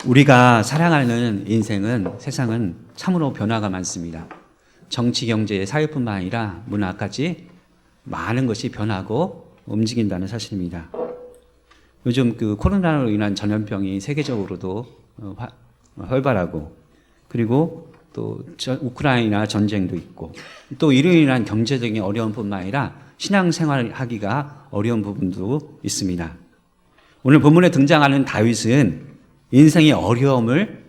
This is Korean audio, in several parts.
우리가 살아가는 인생은 세상은 참으로 변화가 많습니다. 정치, 경제, 사회뿐만 아니라 문화까지 많은 것이 변하고 움직인다는 사실입니다. 요즘 그 코로나로 인한 전염병이 세계적으로도 활발하고, 그리고 또 우크라이나 전쟁도 있고, 또 이로 인한 경제적인 어려움뿐만 아니라 신앙생활하기가 어려운 부분도 있습니다. 오늘 본문에 등장하는 다윗은 인생의 어려움을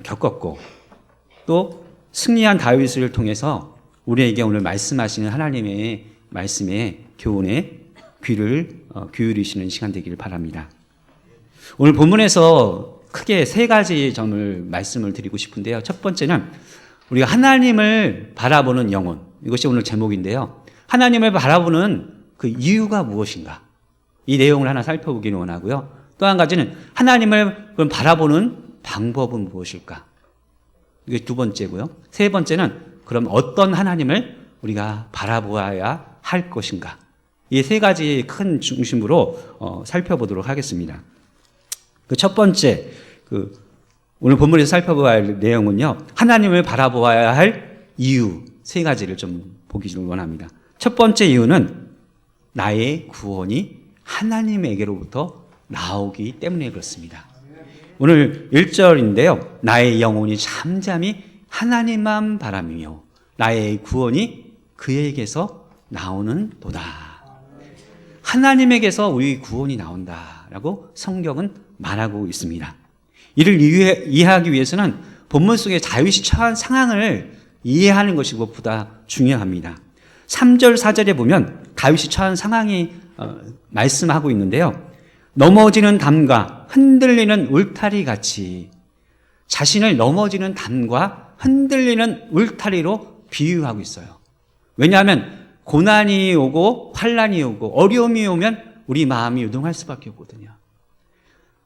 겪었고, 또 승리한 다윗을 통해서 우리에게 오늘 말씀하시는 하나님의 말씀에 교훈에 귀를 기울이시는 시간 되기를 바랍니다. 오늘 본문에서 크게 세 가지 점을 말씀을 드리고 싶은데요. 첫 번째는 우리가 하나님을 바라보는 영혼, 이것이 오늘 제목인데요. 하나님을 바라보는 그 이유가 무엇인가, 이 내용을 하나 살펴보기를 원하고요. 또 한 가지는 하나님을 바라보는 방법은 무엇일까, 이게 두 번째고요. 세 번째는 그럼 어떤 하나님을 우리가 바라보아야 할 것인가, 이 세 가지 큰 중심으로 살펴보도록 하겠습니다. 그 첫 번째, 오늘 본문에서 살펴봐야 할 내용은요, 하나님을 바라보아야 할 이유 세 가지를 좀 보기를 원합니다. 첫 번째 이유는 나의 구원이 하나님에게로부터 나오기 때문에 그렇습니다. 오늘 1절인데요. 나의 영혼이 잠잠히 하나님만 바라며 나의 구원이 그에게서 나오는 도다. 하나님에게서 우리 구원이 나온다라고 성경은 말하고 있습니다. 이를 이해하기 위해서는 본문 속에 다윗이 처한 상황을 이해하는 것이 무엇보다 중요합니다. 3절 4절에 보면 다윗이 처한 상황이 말씀하고 있는데요. 넘어지는 담과 흔들리는 울타리 같이, 자신을 넘어지는 담과 흔들리는 울타리로 비유하고 있어요. 왜냐하면 고난이 오고 환난이 오고 어려움이 오면 우리 마음이 요동할 수밖에 없거든요.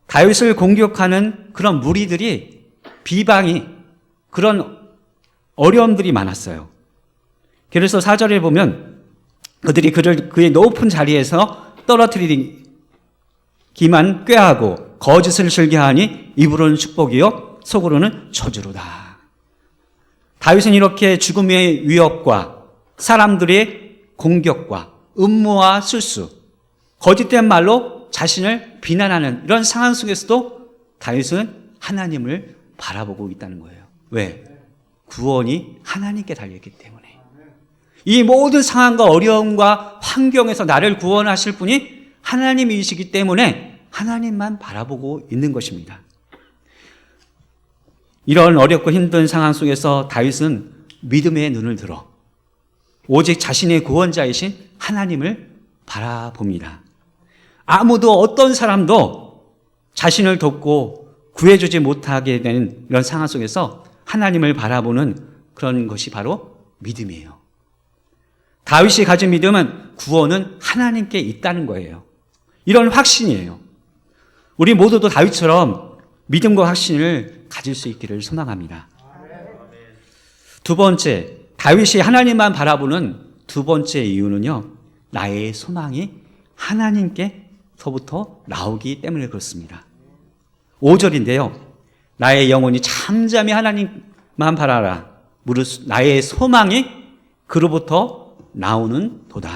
다윗을 공격하는 그런 무리들이, 비방이, 그런 어려움들이 많았어요. 그래서 4절에 보면 그들이 그를 그의 높은 자리에서 떨어뜨리기만 꾀하고 거짓을 즐겨하니 입으로는 축복이요 속으로는 저주로다. 다윗은 이렇게 죽음의 위협과 사람들의 공격과 음모와 술수, 거짓된 말로 자신을 비난하는 이런 상황 속에서도 다윗은 하나님을 바라보고 있다는 거예요. 왜? 구원이 하나님께 달려있기 때문에. 이 모든 상황과 어려움과 환경에서 나를 구원하실 분이 하나님이시기 때문에 하나님만 바라보고 있는 것입니다. 이런 어렵고 힘든 상황 속에서 다윗은 믿음의 눈을 들어 오직 자신의 구원자이신 하나님을 바라봅니다. 아무도, 어떤 사람도 자신을 돕고 구해주지 못하게 되는 이런 상황 속에서 하나님을 바라보는 그런 것이 바로 믿음이에요. 다윗이 가진 믿음은 구원은 하나님께 있다는 거예요. 이런 확신이에요. 우리 모두도 다윗처럼 믿음과 확신을 가질 수 있기를 소망합니다. 두 번째, 다윗이 하나님만 바라보는 두 번째 이유는요, 나의 소망이 하나님께서부터 나오기 때문에 그렇습니다. 5절인데요. 나의 영혼이 잠잠히 하나님만 바라라. 무릇 나의 소망이 그로부터 나오는 도다.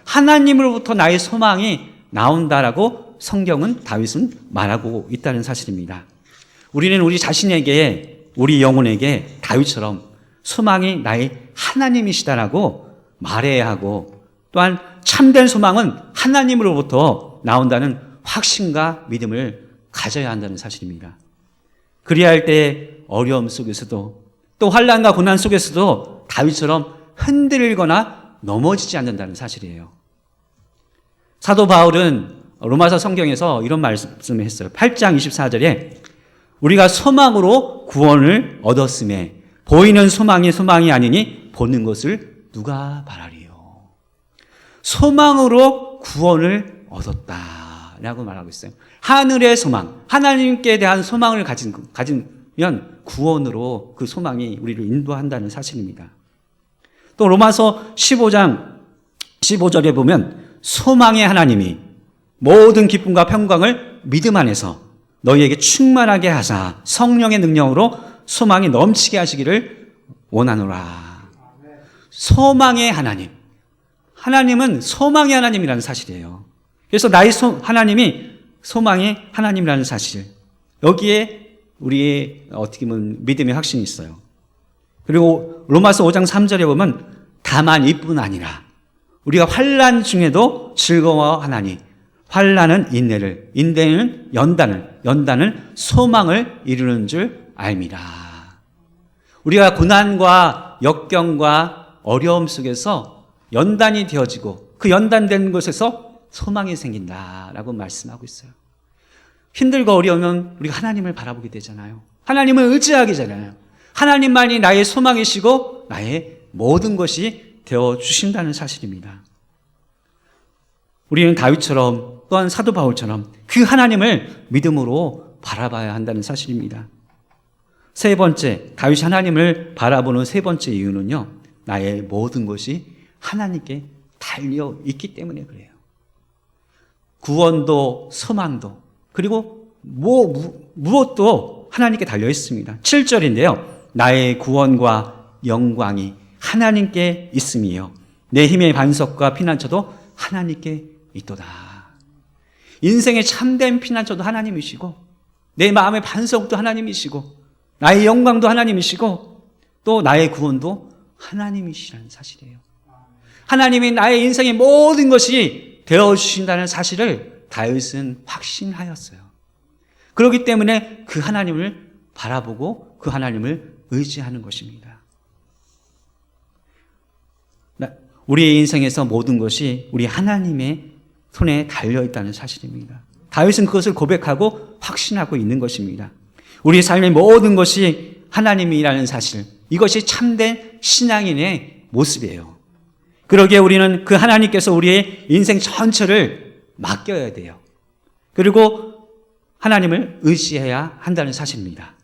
하나님으로부터 나의 소망이 나온다라고 성경은, 다윗은 말하고 있다는 사실입니다. 우리는 우리 자신에게, 우리 영혼에게 다윗처럼 소망이 나의 하나님이시다라고 말해야 하고, 또한 참된 소망은 하나님으로부터 나온다는 확신과 믿음을 가져야 한다는 사실입니다. 그리야 할 때 어려움 속에서도, 또 환난과 고난 속에서도 다윗처럼 흔들거나 넘어지지 않는다는 사실이에요. 사도 바울은 로마서 성경에서 이런 말씀을 했어요. 8장 24절에 우리가 소망으로 구원을 얻었음에 보이는 소망이 소망이 아니니 보는 것을 누가 바라리요. 소망으로 구원을 얻었다라고 말하고 있어요. 하늘의 소망, 하나님께 대한 소망을 가지면 구원으로 그 소망이 우리를 인도한다는 사실입니다. 또 로마서 15장 15절에 보면 소망의 하나님이 모든 기쁨과 평강을 믿음 안에서 너희에게 충만하게 하사 성령의 능력으로 소망이 넘치게 하시기를 원하노라. 소망의 하나님. 하나님은 소망의 하나님이라는 사실이에요. 그래서 나의 하나님이 소망의 하나님이라는 사실. 여기에 우리의 어떻게 보면 믿음의 확신이 있어요. 그리고 로마서 5장 3절에 보면 다만 이뿐 아니라 우리가 환난 중에도 즐거워하나니 환난은 인내를, 인내는 연단을, 연단은 소망을 이루는 줄 알미라. 우리가 고난과 역경과 어려움 속에서 연단이 되어지고 그 연단된 곳에서 소망이 생긴다라고 말씀하고 있어요. 힘들고 어려우면 우리가 하나님을 바라보게 되잖아요. 하나님을 의지하게 되잖아요. 하나님만이 나의 소망이시고 나의 모든 것이 되어주신다는 사실입니다. 우리는 다윗처럼 또한 사도 바울처럼 그 하나님을 믿음으로 바라봐야 한다는 사실입니다. 세 번째, 다윗이 하나님을 바라보는 세 번째 이유는요, 나의 모든 것이 하나님께 달려 있기 때문에 그래요. 구원도 소망도 그리고 무엇도 하나님께 달려 있습니다. 7절인데요. 나의 구원과 영광이 하나님께 있음이요 내 힘의 반석과 피난처도 하나님께 있도다. 인생의 참된 피난처도 하나님이시고 내 마음의 반석도 하나님이시고 나의 영광도 하나님이시고 또 나의 구원도 하나님이시라는 사실이에요. 하나님이 나의 인생의 모든 것이 되어주신다는 사실을 다윗은 확신하였어요. 그렇기 때문에 그 하나님을 바라보고 그 하나님을 의지하는 것입니다. 우리의 인생에서 모든 것이 우리 하나님의 손에 달려있다는 사실입니다. 다윗은 그것을 고백하고 확신하고 있는 것입니다. 우리 삶의 모든 것이 하나님이라는 사실, 이것이 참된 신앙인의 모습이에요. 그러기에 우리는 그 하나님께서 우리의 인생 전체를 맡겨야 돼요. 그리고 하나님을 의지해야 한다는 사실입니다.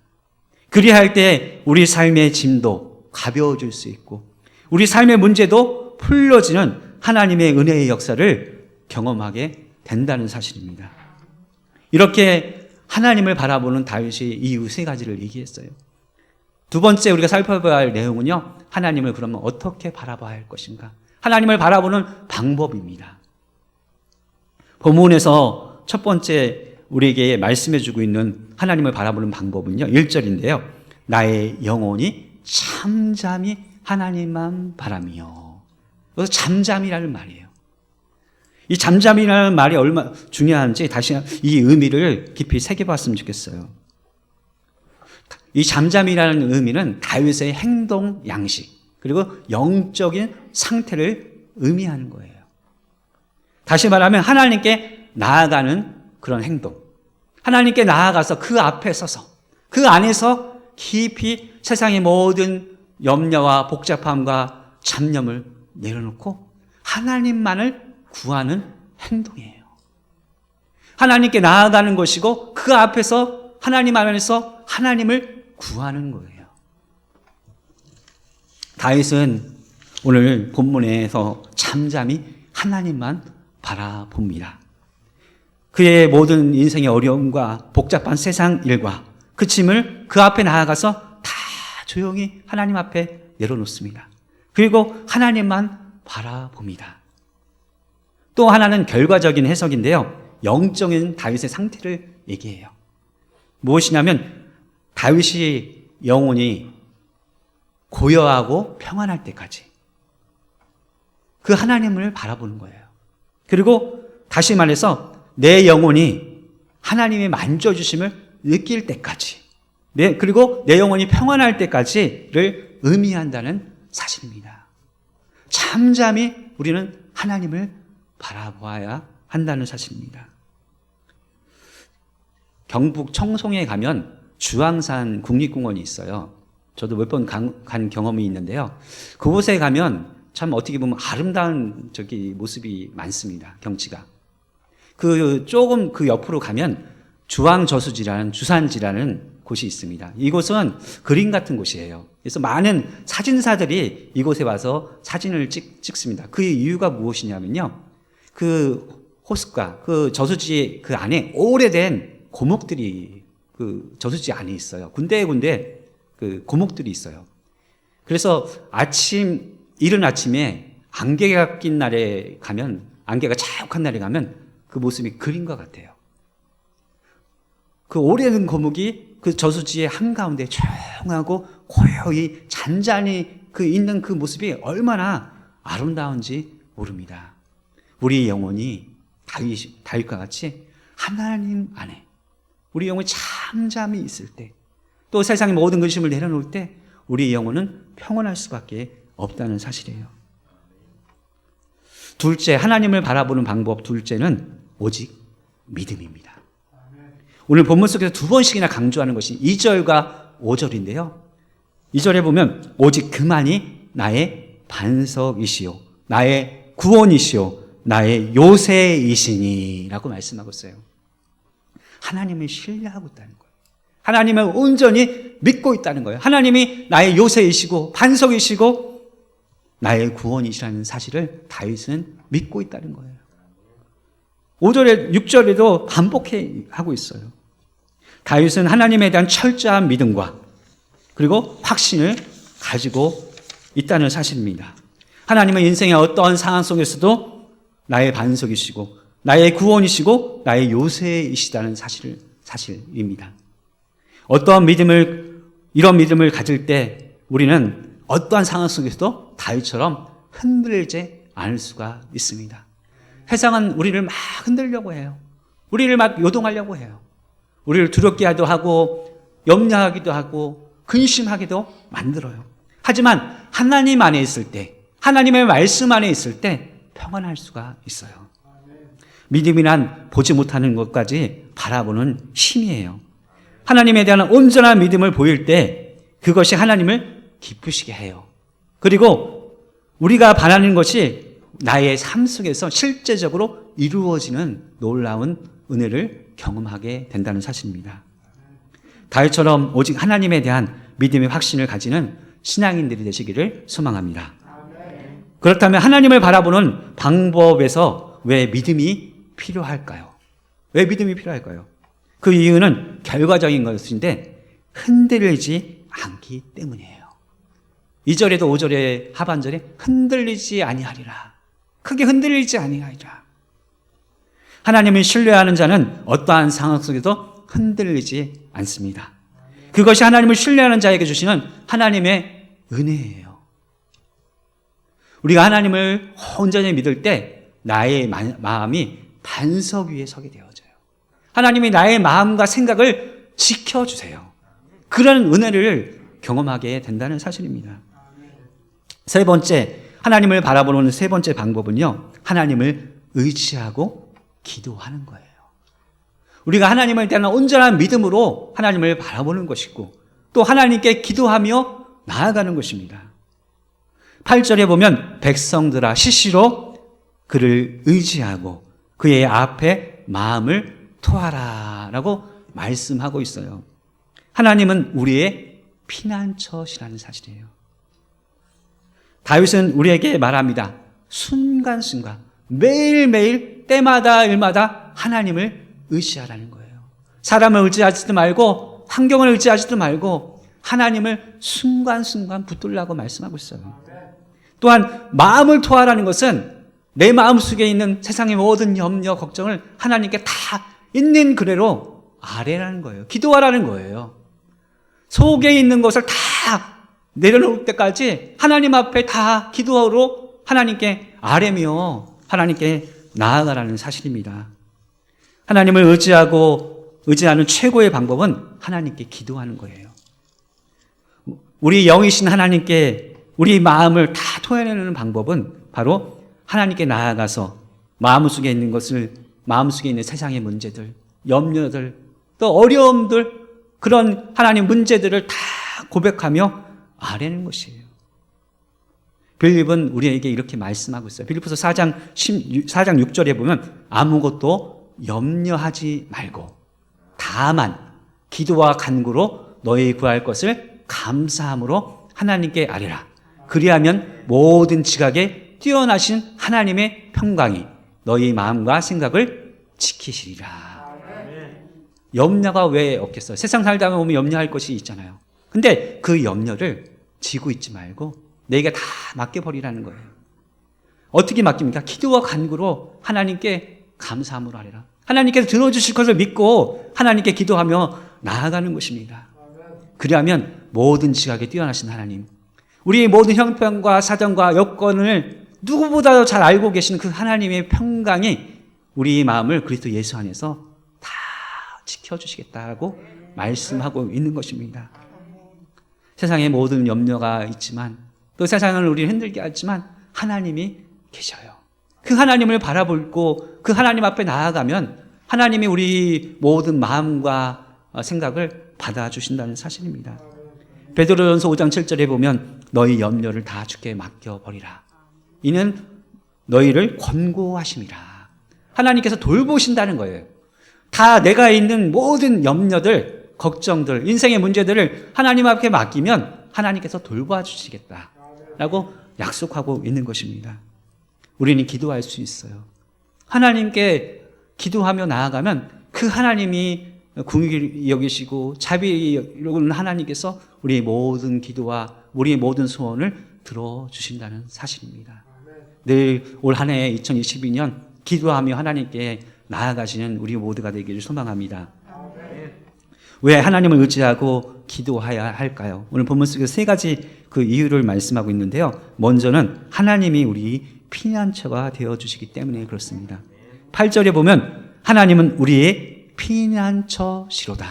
그리야 할 때 우리 삶의 짐도 가벼워질 수 있고 우리 삶의 문제도 풀려지는 하나님의 은혜의 역사를 경험하게 된다는 사실입니다. 이렇게 하나님을 바라보는 다윗이 이유 세 가지를 얘기했어요. 두 번째 우리가 살펴봐야 할 내용은요, 하나님을 그러면 어떻게 바라봐야 할 것인가? 하나님을 바라보는 방법입니다. 본문에서 첫 번째 우리에게 말씀해주고 있는 하나님을 바라보는 방법은요, 1절인데요. 나의 영혼이 잠잠히 하나님만 바라며. 그래서 잠잠이라는 말이에요. 이 잠잠이라는 말이 얼마나 중요한지 다시 이 의미를 깊이 새겨봤으면 좋겠어요. 이 잠잠이라는 의미는 다윗의 행동 양식 그리고 영적인 상태를 의미하는 거예요. 다시 말하면 하나님께 나아가는 그런 행동, 하나님께 나아가서 그 앞에 서서 그 안에서 깊이 세상의 모든 염려와 복잡함과 잡념을 내려놓고 하나님만을 구하는 행동이에요. 하나님께 나아가는 것이고 그 앞에서 하나님 안에서 하나님을 구하는 거예요. 다윗은 오늘 본문에서 잠잠히 하나님만 바라봅니다. 그의 모든 인생의 어려움과 복잡한 세상 일과 그 짐을 그 앞에 나아가서 다 조용히 하나님 앞에 내려놓습니다. 그리고 하나님만 바라봅니다. 또 하나는 결과적인 해석인데요. 영적인 다윗의 상태를 얘기해요. 무엇이냐면 다윗이 영혼이 고요하고 평안할 때까지 그 하나님을 바라보는 거예요. 그리고 다시 말해서 내 영혼이 하나님의 만져주심을 느낄 때까지, 그리고 내 영혼이 평안할 때까지를 의미한다는 사실입니다. 잠잠히 우리는 하나님을 바라봐야 한다는 사실입니다. 경북 청송에 가면 주황산 국립공원이 있어요. 저도 몇 번 간 경험이 있는데요. 그곳에 가면 참 어떻게 보면 아름다운 모습이 많습니다. 경치가. 조금 그 옆으로 가면 주산지라는 곳이 있습니다. 이곳은 그림 같은 곳이에요. 그래서 많은 사진사들이 이곳에 와서 사진을 찍습니다. 그 이유가 무엇이냐면요. 그 호숫가, 그 저수지 그 안에 오래된 고목들이 그 저수지 안에 있어요. 군데군데 그 고목들이 있어요. 그래서 이른 아침에 안개가 낀 날에 가면, 안개가 자욱한 날에 가면 그 모습이 그린 것 같아요. 그 오래된 고목이 그 저수지의 한가운데 조용하고 고요히 잔잔히 그 있는 그 모습이 얼마나 아름다운지 모릅니다. 우리 영혼이 다윗과 같이 하나님 안에 우리 영혼이 잠잠히 있을 때, 또 세상의 모든 근심을 내려놓을 때 우리 영혼은 평온할 수밖에 없다는 사실이에요. 둘째, 하나님을 바라보는 방법 둘째는 오직 믿음입니다. 오늘 본문 속에서 두 번씩이나 강조하는 것이 2절과 5절인데요. 2절에 보면 오직 그만이 나의 반석이시요 나의 구원이시요 나의 요새이시니 라고 말씀하고 있어요. 하나님을 신뢰하고 있다는 거예요. 하나님을 온전히 믿고 있다는 거예요. 하나님이 나의 요새이시고 반석이시고 나의 구원이시라는 사실을 다윗은 믿고 있다는 거예요. 5절에 6절에도 반복하고 있어요. 다윗은 하나님에 대한 철저한 믿음과 그리고 확신을 가지고 있다는 사실입니다. 하나님은 인생의 어떠한 상황 속에서도 나의 반석이시고 나의 구원이시고 나의 요새이시다는 사실입니다. 이런 믿음을 가질 때 우리는 어떠한 상황 속에서도 다윗처럼 흔들리지 않을 수가 있습니다. 세상은 우리를 막 흔들려고 해요. 우리를 막 요동하려고 해요. 우리를 두렵게 하고 염려하기도 하고 근심하기도 만들어요. 하지만 하나님 안에 있을 때, 하나님의 말씀 안에 있을 때 평안할 수가 있어요. 믿음이란 보지 못하는 것까지 바라보는 힘이에요. 하나님에 대한 온전한 믿음을 보일 때 그것이 하나님을 기쁘시게 해요. 그리고 우리가 바라는 것이 나의 삶 속에서 실제적으로 이루어지는 놀라운 은혜를 경험하게 된다는 사실입니다. 다윗처럼 오직 하나님에 대한 믿음의 확신을 가지는 신앙인들이 되시기를 소망합니다. 그렇다면 하나님을 바라보는 방법에서 왜 믿음이 필요할까요? 왜 믿음이 필요할까요? 그 이유는 결과적인 것인데 흔들리지 않기 때문이에요. 2절에도 5절의 하반절에 흔들리지 아니하리라. 크게 흔들리지 아니하리라. 하나님을 신뢰하는 자는 어떠한 상황 속에도 흔들리지 않습니다. 그것이 하나님을 신뢰하는 자에게 주시는 하나님의 은혜예요. 우리가 하나님을 온전히 믿을 때 나의 마음이 반석 위에 서게 되어져요. 하나님이 나의 마음과 생각을 지켜주세요. 그런 은혜를 경험하게 된다는 사실입니다. 세 번째, 하나님을 바라보는 세 번째 방법은요, 하나님을 의지하고 기도하는 거예요. 우리가 하나님에 대한 온전한 믿음으로 하나님을 바라보는 것이고 또 하나님께 기도하며 나아가는 것입니다. 8절에 보면 백성들아 시시로 그를 의지하고 그의 앞에 마음을 토하라 라고 말씀하고 있어요. 하나님은 우리의 피난처시라는 사실이에요. 다윗은 우리에게 말합니다. 순간순간 매일매일 때마다 일마다 하나님을 의지하라는 거예요. 사람을 의지하지도 말고 환경을 의지하지도 말고 하나님을 순간순간 붙들라고 말씀하고 있어요. 또한 마음을 토하라는 것은 내 마음속에 있는 세상의 모든 염려, 걱정을 하나님께 다 있는 그대로 아뢰라는 거예요. 기도하라는 거예요. 속에 있는 것을 다 내려놓을 때까지 하나님 앞에 다 기도로 하나님께 아뢰며 하나님께 나아가라는 사실입니다. 하나님을 의지하는 최고의 방법은 하나님께 기도하는 거예요. 우리 영이신 하나님께 우리 마음을 다 토해내는 방법은 바로 하나님께 나아가서 마음속에 있는 세상의 문제들, 염려들, 또 어려움들, 그런 하나님 문제들을 다 고백하며 아뢰는 것이에요. 빌립은 우리에게 이렇게 말씀하고 있어요. 빌립보서 4장 6절에 보면 아무것도 염려하지 말고 다만 기도와 간구로 너희 구할 것을 감사함으로 하나님께 아뢰라. 그리하면 모든 지각에 뛰어나신 하나님의 평강이 너희 마음과 생각을 지키시리라. 염려가 왜 없겠어요? 세상 살다 보면 염려할 것이 있잖아요. 근데 그 염려를 지고 있지 말고 내게 다 맡겨버리라는 거예요. 어떻게 맡깁니까? 기도와 간구로 하나님께 감사함으로 하리라. 하나님께서 들어주실 것을 믿고 하나님께 기도하며 나아가는 것입니다. 그리하면 모든 지각에 뛰어나신 하나님, 우리의 모든 형편과 사정과 여건을 누구보다도 잘 알고 계시는 그 하나님의 평강이 우리 마음을 그리스도 예수 안에서 다 지켜주시겠다고 말씀하고 있는 것입니다. 세상에 모든 염려가 있지만 또 세상을 우리를 힘들게 하지만 하나님이 계셔요. 그 하나님을 바라보고 그 하나님 앞에 나아가면 하나님이 우리 모든 마음과 생각을 받아주신다는 사실입니다. 베드로전서 5장 7절에 보면 너희 염려를 다 주께 맡겨버리라. 이는 너희를 권고하심이라. 하나님께서 돌보신다는 거예요. 다 내가 있는 모든 염려들, 걱정들, 인생의 문제들을 하나님 앞에 맡기면 하나님께서 돌봐 주시겠다라고 약속하고 있는 것입니다. 우리는 기도할 수 있어요. 하나님께 기도하며 나아가면 그 하나님이 긍휼히 여기시고 자비 여기는 하나님께서 우리의 모든 기도와 우리의 모든 소원을 들어주신다는 사실입니다. 늘 올 한 해 2022년 기도하며 하나님께 나아가시는 우리 모두가 되기를 소망합니다. 왜 하나님을 의지하고 기도해야 할까요? 오늘 본문 속에 세 가지 그 이유를 말씀하고 있는데요. 먼저는 하나님이 우리 피난처가 되어주시기 때문에 그렇습니다. 8절에 보면 하나님은 우리의 피난처시로다.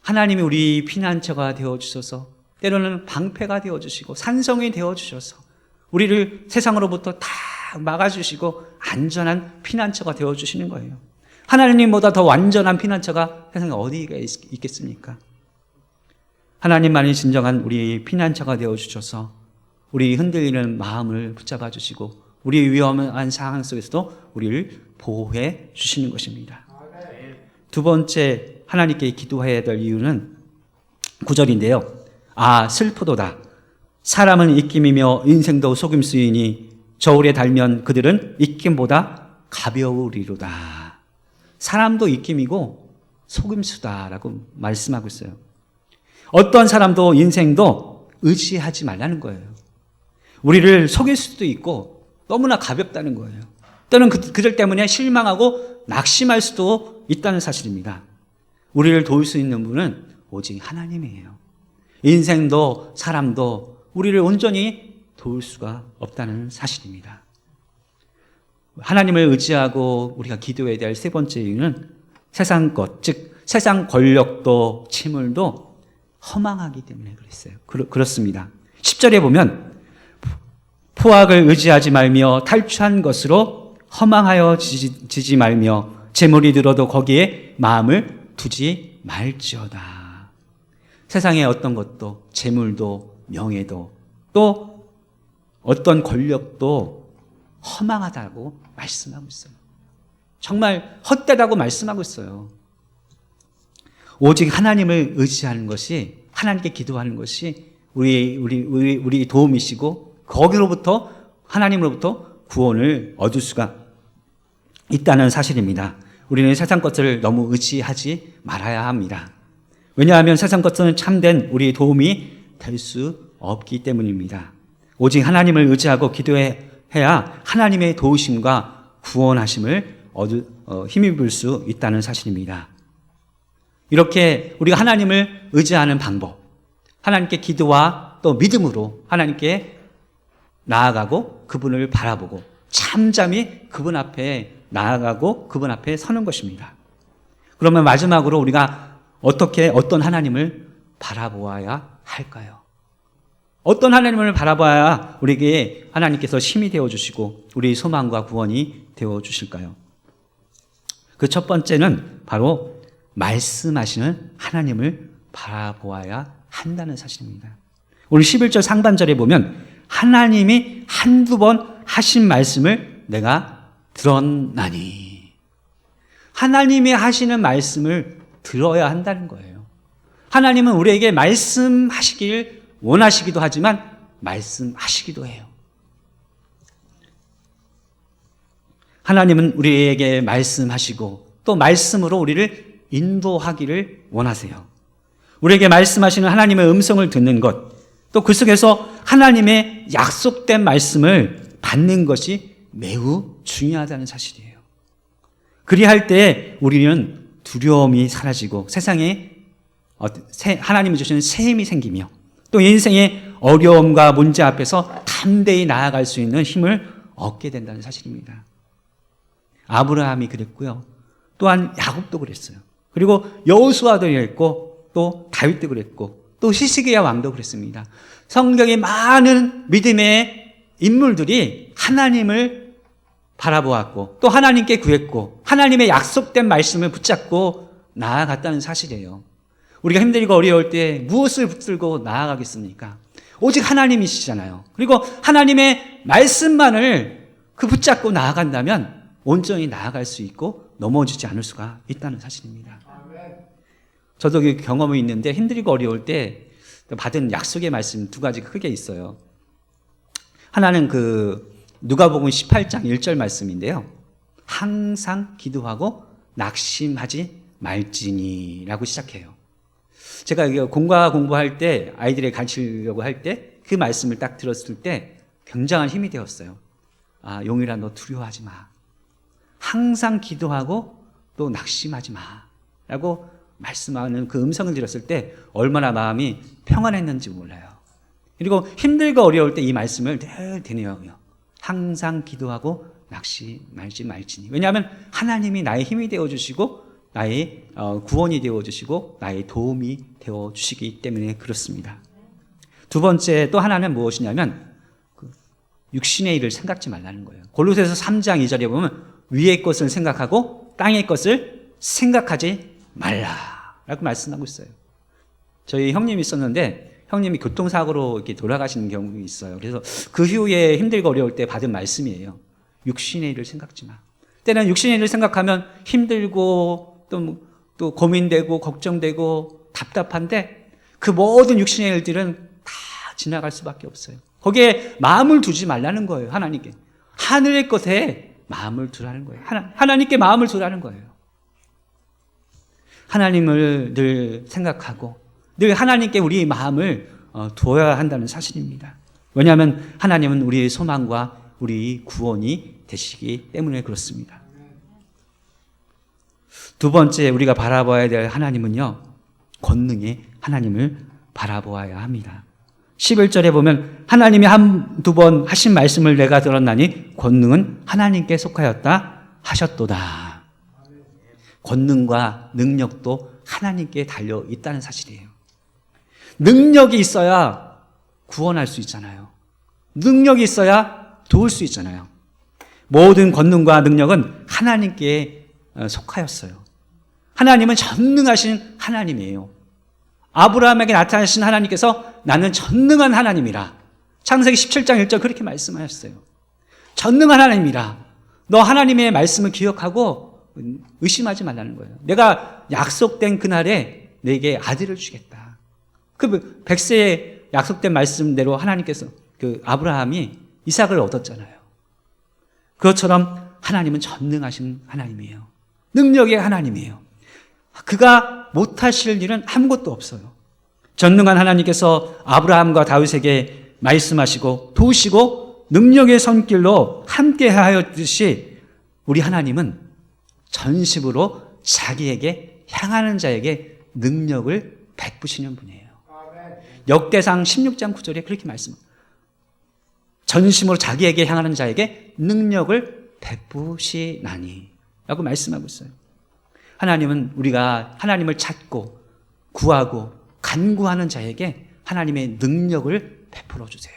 하나님이 우리 피난처가 되어주셔서 때로는 방패가 되어주시고 산성이 되어주셔서 우리를 세상으로부터 다 막아주시고 안전한 피난처가 되어주시는 거예요. 하나님보다 더 완전한 피난처가 세상에 어디가 있겠습니까? 하나님만이 진정한 우리 피난처가 되어주셔서 우리 흔들리는 마음을 붙잡아 주시고 우리 위험한 상황 속에서도 우리를 보호해 주시는 것입니다. 두 번째 하나님께 기도해야 될 이유는 9절인데요. 아 슬프도다. 사람은 입김이며 인생도 속임수이니 저울에 달면 그들은 입김보다 가벼우리로다. 사람도 입김이고 속임수다라고 말씀하고 있어요. 어떤 사람도 인생도 의지하지 말라는 거예요. 우리를 속일 수도 있고 너무나 가볍다는 거예요. 또는 그들 때문에 실망하고 낙심할 수도 있다는 사실입니다. 우리를 도울 수 있는 분은 오직 하나님이에요. 인생도 사람도 우리를 온전히 도울 수가 없다는 사실입니다. 하나님을 의지하고 우리가 기도해야 될 세 번째 이유는 세상 것, 즉 세상 권력도 채물도 허망하기 때문에 그랬어요. 그렇습니다. 10절에 보면 포악을 의지하지 말며 탈취한 것으로 허망하여 지지 말며 재물이 들어도 거기에 마음을 두지 말지어다. 세상의 어떤 것도 재물도 명예도 또 어떤 권력도 허망하다고 말씀하고 있어요. 정말 헛되다고 말씀하고 있어요. 오직 하나님을 의지하는 것이 하나님께 기도하는 것이 우리 도움이시고 거기로부터 하나님으로부터 구원을 얻을 수가 있다는 사실입니다. 우리는 세상 것들을 너무 의지하지 말아야 합니다. 왜냐하면 세상 것들은 참된 우리의 도움이 될 수 없기 때문입니다. 오직 하나님을 의지하고 기도해야 하나님의 도우심과 구원하심을 힘입을 수 있다는 사실입니다. 이렇게 우리가 하나님을 의지하는 방법, 하나님께 기도와 또 믿음으로 하나님께 나아가고 그분을 바라보고 잠잠히 그분 앞에 나아가고 그분 앞에 서는 것입니다. 그러면 마지막으로 우리가 어떤 하나님을 바라보아야 할까요? 어떤 하나님을 바라봐야 우리에게 하나님께서 힘이 되어주시고 우리 소망과 구원이 되어주실까요? 그 첫 번째는 바로 말씀하시는 하나님을 바라보아야 한다는 사실입니다. 오늘 11절 상반절에 보면 하나님이 한두 번 하신 말씀을 내가 들었나니. 하나님이 하시는 말씀을 들어야 한다는 거예요. 하나님은 우리에게 말씀하시길 원하시기도 하지만 말씀하시기도 해요. 하나님은 우리에게 말씀하시고 또 말씀으로 우리를 인도하기를 원하세요. 우리에게 말씀하시는 하나님의 음성을 듣는 것, 또 그 속에서 하나님의 약속된 말씀을 받는 것이 매우 중요하다는 사실이에요. 그리할 때 우리는 두려움이 사라지고 세상에 하나님이 주시는 새 힘이 생기며 또 인생의 어려움과 문제 앞에서 담대히 나아갈 수 있는 힘을 얻게 된다는 사실입니다. 아브라함이 그랬고요. 또한 야곱도 그랬어요. 그리고 여호수아도 그랬고 또 다윗도 그랬고 또 히스기야 왕도 그랬습니다. 성경의 많은 믿음의 인물들이 하나님을 바라보았고 또 하나님께 구했고 하나님의 약속된 말씀을 붙잡고 나아갔다는 사실이에요. 우리가 힘들고 어려울 때 무엇을 붙들고 나아가겠습니까? 오직 하나님이시잖아요. 그리고 하나님의 말씀만을 붙잡고 나아간다면 온전히 나아갈 수 있고 넘어지지 않을 수가 있다는 사실입니다. 저도 그 경험이 있는데 힘들고 어려울 때 받은 약속의 말씀 두 가지가 크게 있어요. 하나는 누가복음 18장 1절 말씀인데요. 항상 기도하고 낙심하지 말지니라고 시작해요. 제가 공부할 때 아이들에게 가르치려고 할 때 그 말씀을 딱 들었을 때 굉장한 힘이 되었어요. 아, 용일아 너 두려워하지 마. 항상 기도하고 또 낙심하지 마. 라고 말씀하는 그 음성을 들었을 때 얼마나 마음이 평안했는지 몰라요. 그리고 힘들고 어려울 때 이 말씀을 늘 되뇌어요. 항상 기도하고 낙심하지 말지니. 왜냐하면 하나님이 나의 힘이 되어주시고 나의 구원이 되어주시고 나의 도움이 되어주시기 때문에 그렇습니다. 두 번째 또 하나는 무엇이냐면 육신의 일을 생각지 말라는 거예요. 골로새서 3장 2절에 보면 위의 것을 생각하고 땅의 것을 생각하지 말라라고 말씀하고 있어요. 저희 형님이 있었는데 형님이 교통사고로 이렇게 돌아가시는 경우가 있어요. 그래서 그 후에 힘들고 어려울 때 받은 말씀이에요. 육신의 일을 생각지 마. 때는 육신의 일을 생각하면 힘들고 또 고민되고 걱정되고 답답한데 그 모든 육신의 일들은 다 지나갈 수밖에 없어요. 거기에 마음을 두지 말라는 거예요. 하나님께. 하늘의 것에 마음을 두라는 거예요. 하나님께 마음을 두라는 거예요. 하나님을 늘 생각하고 늘 하나님께 우리의 마음을 두어야 한다는 사실입니다. 왜냐하면 하나님은 우리의 소망과 우리의 구원이 되시기 때문에 그렇습니다. 두 번째 우리가 바라봐야 될 하나님은요, 권능의 하나님을 바라보아야 합니다. 11절에 보면 하나님이 한두 번 하신 말씀을 내가 들었나니 권능은 하나님께 속하였다 하셨도다. 권능과 능력도 하나님께 달려 있다는 사실이에요. 능력이 있어야 구원할 수 있잖아요. 능력이 있어야 도울 수 있잖아요. 모든 권능과 능력은 하나님께 속하였어요. 하나님은 전능하신 하나님이에요. 아브라함에게 나타나신 하나님께서 나는 전능한 하나님이라. 창세기 17장 1절 그렇게 말씀하셨어요. 전능한 하나님이라. 너 하나님의 말씀을 기억하고 의심하지 말라는 거예요. 내가 약속된 그날에 내게 아들을 주겠다. 그 100세에 약속된 말씀대로 하나님께서 아브라함이 이삭을 얻었잖아요. 그것처럼 하나님은 전능하신 하나님이에요. 능력의 하나님이에요. 그가 못하실 일은 아무것도 없어요. 전능한 하나님께서 아브라함과 다윗에게 말씀하시고 도우시고 능력의 손길로 함께 하였듯이 우리 하나님은 전심으로 자기에게 향하는 자에게 능력을 베푸시는 분이에요. 역대상 16장 9절에 그렇게 말씀합니다. 전심으로 자기에게 향하는 자에게 능력을 베푸시나니 라고 말씀하고 있어요. 하나님은 우리가 하나님을 찾고 구하고 간구하는 자에게 하나님의 능력을 베풀어 주세요.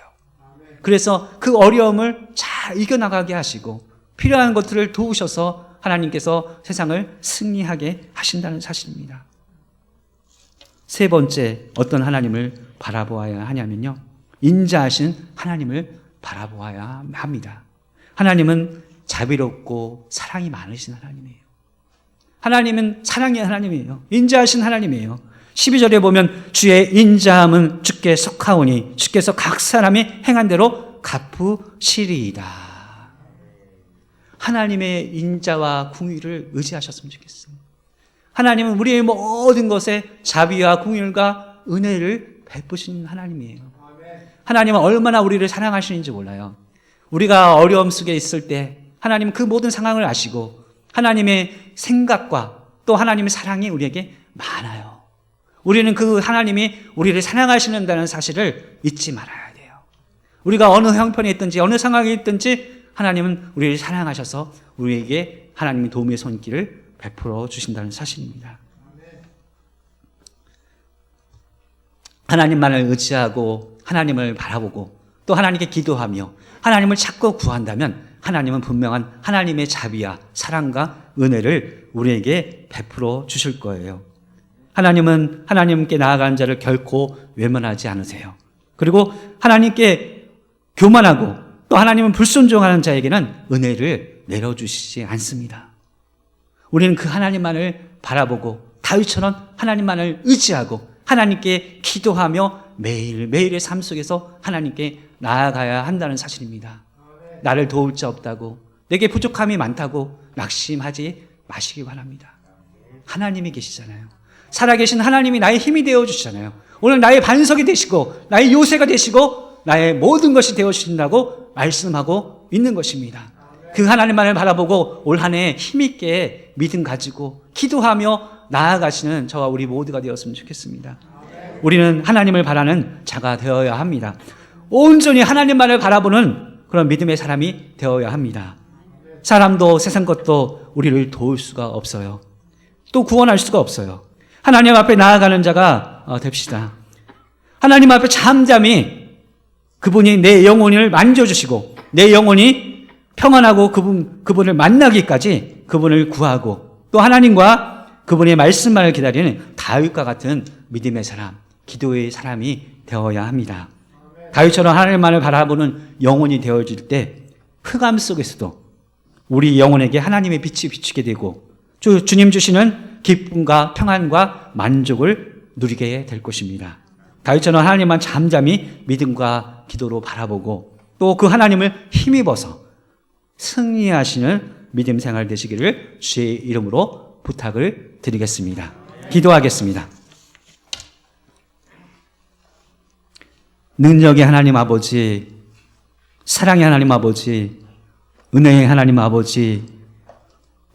그래서 그 어려움을 잘 이겨나가게 하시고 필요한 것들을 도우셔서 하나님께서 세상을 승리하게 하신다는 사실입니다. 세 번째 어떤 하나님을 바라보아야 하냐면요, 인자하신 하나님을 바라보아야 합니다. 하나님은 자비롭고 사랑이 많으신 하나님이에요. 하나님은 사랑의 하나님이에요. 인자하신 하나님이에요. 12절에 보면 주의 인자함은 주께 속하오니 주께서 각 사람이 행한 대로 갚으시리이다. 하나님의 인자와 궁휼을 의지하셨으면 좋겠어요. 하나님은 우리의 모든 것에 자비와 궁휼과 은혜를 베푸신 하나님이에요. 하나님은 얼마나 우리를 사랑하시는지 몰라요. 우리가 어려움 속에 있을 때 하나님은 그 모든 상황을 아시고 하나님의 생각과 또 하나님의 사랑이 우리에게 많아요. 우리는 그 하나님이 우리를 사랑하시는다는 사실을 잊지 말아야 돼요. 우리가 어느 형편에 있든지 어느 상황에 있든지 하나님은 우리를 사랑하셔서 우리에게 하나님의 도움의 손길을 베풀어 주신다는 사실입니다. 하나님만을 의지하고 하나님을 바라보고 또 하나님께 기도하며 하나님을 찾고 구한다면 하나님은 분명한 하나님의 자비와 사랑과 은혜를 우리에게 베풀어 주실 거예요. 하나님은 하나님께 나아가는 자를 결코 외면하지 않으세요. 그리고 하나님께 교만하고 또 하나님은 불순종하는 자에게는 은혜를 내려주시지 않습니다. 우리는 그 하나님만을 바라보고 다윗처럼 하나님만을 의지하고 하나님께 기도하며 매일매일의 삶 속에서 하나님께 나아가야 한다는 사실입니다. 나를 도울 자 없다고, 내게 부족함이 많다고 낙심하지 마시기 바랍니다. 하나님이 계시잖아요. 살아계신 하나님이 나의 힘이 되어주시잖아요. 오늘 나의 반석이 되시고 나의 요새가 되시고 나의 모든 것이 되어주신다고 말씀하고 있는 것입니다. 그 하나님만을 바라보고 올 한 해 힘있게 믿음 가지고 기도하며 나아가시는 저와 우리 모두가 되었으면 좋겠습니다. 우리는 하나님을 바라는 자가 되어야 합니다. 온전히 하나님만을 바라보는 그런 믿음의 사람이 되어야 합니다. 사람도 세상 것도 우리를 도울 수가 없어요. 또 구원할 수가 없어요. 하나님 앞에 나아가는 자가 됩시다. 하나님 앞에 잠잠히 그분이 내 영혼을 만져주시고 내 영혼이 평안하고 그분을 만나기까지 그분을 구하고 또 하나님과 그분의 말씀만을 기다리는 다윗과 같은 믿음의 사람, 기도의 사람이 되어야 합니다. 다윗처럼 하나님만을 바라보는 영혼이 되어질 때 흑암 속에서도 우리 영혼에게 하나님의 빛이 비추게 되고 주님 주시는 기쁨과 평안과 만족을 누리게 될 것입니다. 다윗처럼 하나님만 잠잠히 믿음과 기도로 바라보고 또 그 하나님을 힘입어서 승리하시는 믿음 생활 되시기를 주의 이름으로 부탁을 드리겠습니다. 기도하겠습니다. 능력의 하나님 아버지, 사랑의 하나님 아버지, 은혜의 하나님 아버지,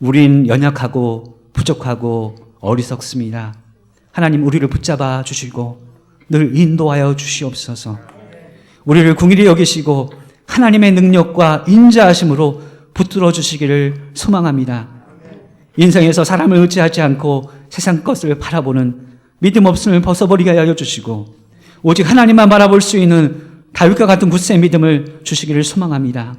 우린 연약하고 부족하고 어리석습니다. 하나님 우리를 붙잡아 주시고 늘 인도하여 주시옵소서. 우리를 긍휼히 여기시고 하나님의 능력과 인자하심으로 붙들어 주시기를 소망합니다. 인생에서 사람을 의지하지 않고 세상 것을 바라보는 믿음 없음을 벗어버리게 하여 주시고 오직 하나님만 바라볼 수 있는 다윗과 같은 굳센 믿음을 주시기를 소망합니다.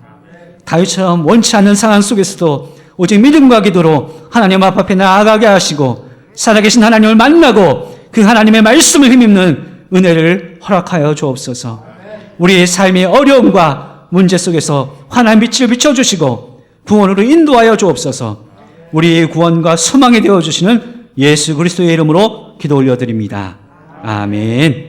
다윗처럼 원치 않는 상황 속에서도 오직 믿음과 기도로 하나님 앞에 나아가게 하시고 살아계신 하나님을 만나고 그 하나님의 말씀을 힘입는 은혜를 허락하여 주옵소서. 우리의 삶의 어려움과 문제 속에서 환한 빛을 비춰주시고 구원으로 인도하여 주옵소서. 우리의 구원과 소망이 되어주시는 예수 그리스도의 이름으로 기도 올려드립니다. 아멘.